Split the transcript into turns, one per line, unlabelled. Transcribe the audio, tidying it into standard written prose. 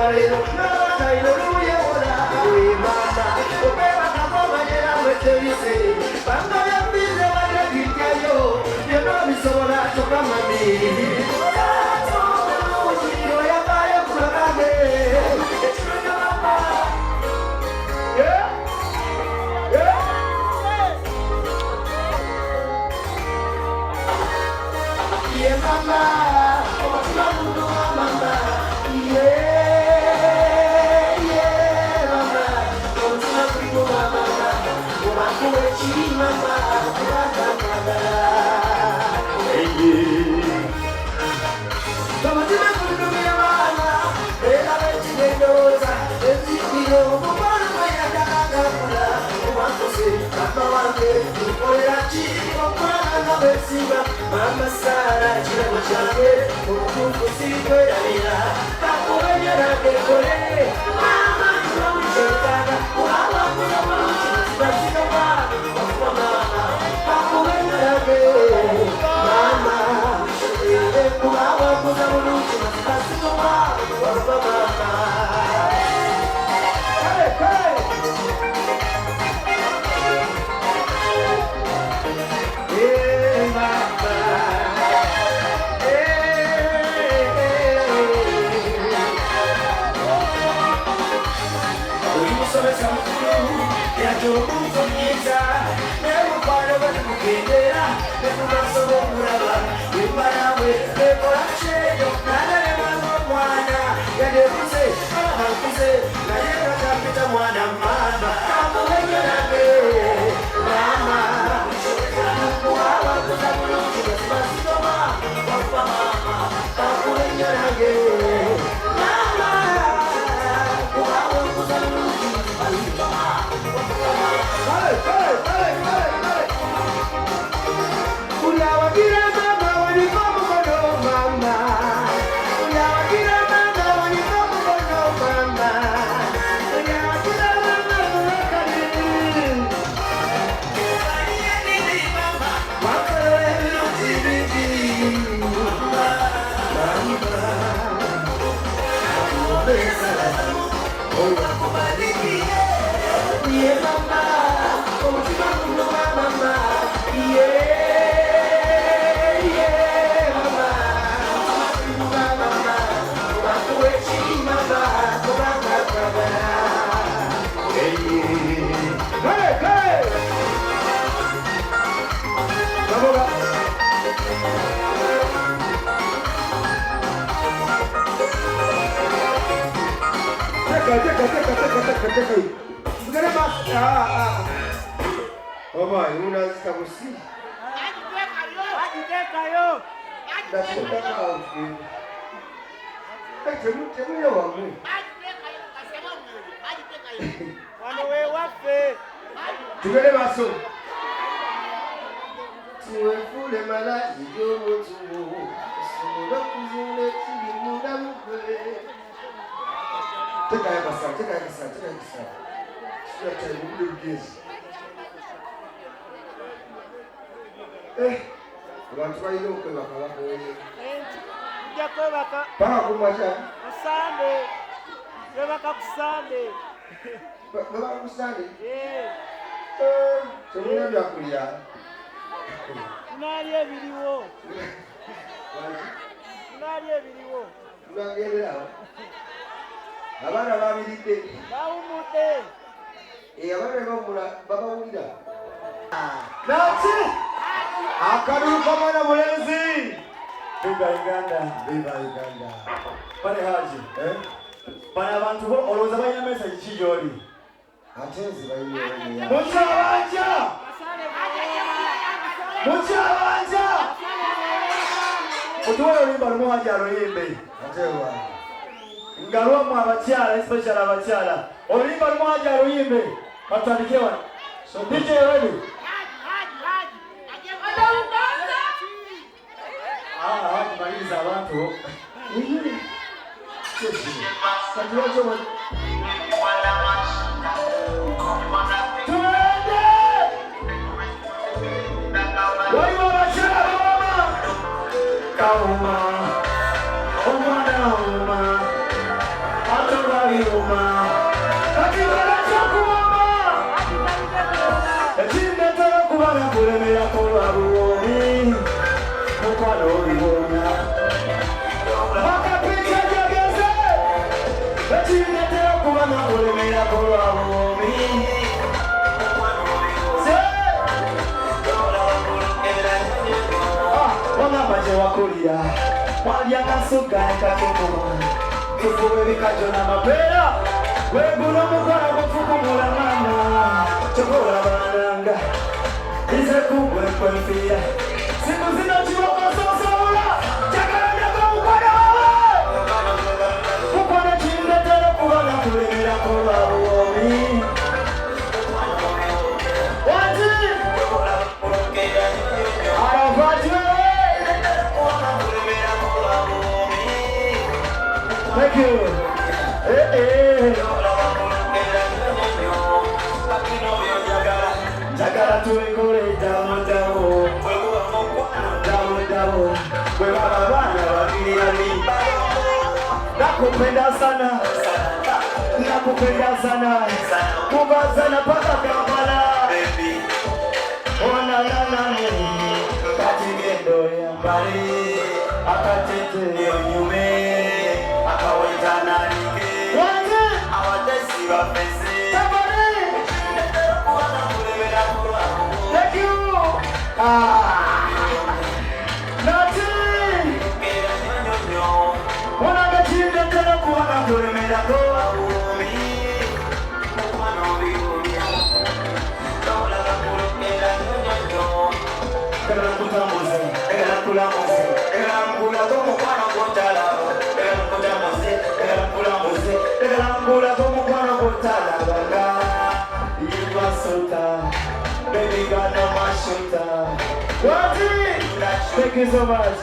walero n'abatayiruye wala mama obeba kaboga yera weteyise banga yabize wale bityayo yeno bisobola choka mami yo yabaye kurage yeah mama Mama Sara, chile chale, kuku siku ya mira, kakuenya na kekole. Mama, tunamcheka, kuhawa kuna mama, tunasika kwa mama, kakuenya na kekole. Mama, kuhawa kuna mama, tunasika kwa mama. Hey, hey. Oh my, unazika musi.
Ajiteka yo.
Nataka auki. Temu ya wangu.
Ajiteka yo. Kasema mwe. Ajiteka yo. Wanowe wafe.
Tugere baso. Tuwefule mala iyo mutumu. Sura kuzune chilimuda mkwe. Teka ya kasa. Sura chalimuda mkezi. Abantu balina okwebaka bakoye.
Nja kwebaka.
Paka kumacha.
Kusande. Kwebaka kusande.
Kwebaka kusande? Tomuna byakulya.
Tunalya ebiriwo.
Tunagendera. Abaana babiridde.
Bawumudde.
Abaana bawumula babawulira. Nati! Akaduka mwana mulenzi.
Viva Uganda. Pale Haji. Pale abantu bo oloza balina message kijoli.
Atenzi bayina.
Muchabanja. Otuwa olimba lumu Haji aloyimbe.
Atewa.
Ngalwa mu abakyala, especially abakyala. Olimba lumu Haji aloyimbe. Batandikewa. So DJ ready. Maliza abantu. Kauma, omwana uma, kulwa buomi mukwano bibona Makapicha jogeze Echindetera kubanga kulemera kulwa buomi Wangamaje wakulira Walya kasuga nekakukuma Tufube bikajo na mapera Weguno mukwana kufukumula mama Chokola bananga Ize kubwe kwefia Siku zino chiwoko sosoula Chakala myago mukwana wawe Mukwana chindetera kubanga kulemera kulwa buomi Wati Arafati Thank you. Jagara tuikore damu damu damu damu wewe bana wagiliani nakupenda sana kubazana paka Kampala ona nani katigendo ya mbali akatete yonyume akawetana nike waje awatesi wapese tabari thank you nati wana gachinde tena kuona kulemera kwa umi mwana biunia tola la kulokera nyonyo kala kutamuze kala kulamuze kala kula como para contarla Kula como cuando cortala banga Iba solta Baby got no más shota What thank you so much.